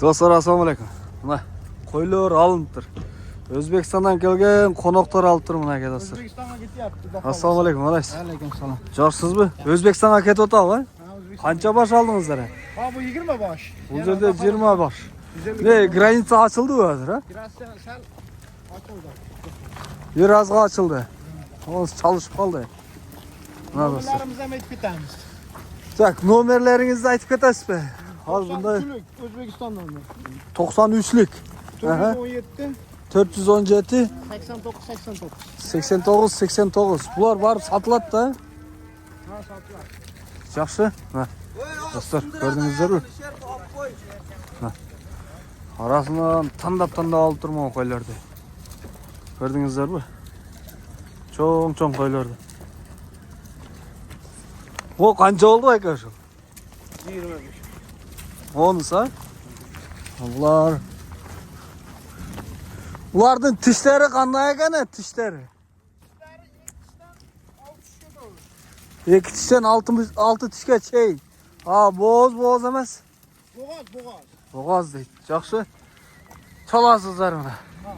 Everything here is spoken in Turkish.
Dostlar, assalomu alaykum. Mana qo'ylar alınıptır. O'zbekistondan kelgan qo'noqlar alibdir mana aka dostlar. O'zbekistonga ketyapti. Assalomu alaykum, alaysiz. Alaykum salom. Jo'qsizmi? O'zbekistonga ketayotganmi? Qancha bosh oldingizlar? Ha bu 20 bosh. Bu yerda 20 bosh. Ne, granitsa ochildi hozir, ha? Granitsa sal ochildi. Yer ozg'i ochildi. Hozir chalishib qoldi. Mana dostlar. Nomerlarimizni ham aytib ketamiz. Tak, nomerlaringizni aytib ketasizmi? Hozir bunda O'zbekiston nomeri. 93lik. 417 417 89 89. 89 89. Bular barib sotiladi-da. Ha, sotilar. Yaxshi. Ha. Dostlar, ko'rdingizlarmi? Ha. Arasından tandab olib turman qo'ylardi. Ko'rdingizlarmi? Cho'ng qo'ylardi. Bu qancha oldi aka shu? 25. Onsa? Bularning tishlari qanday ekan, tishlari? İki tishdan 6 tishga chey. Ha, bo'g'oz emas. Bo'g'oz. Bo'g'oz deydi. Yaxshi. Chalasizlar uni. Ha.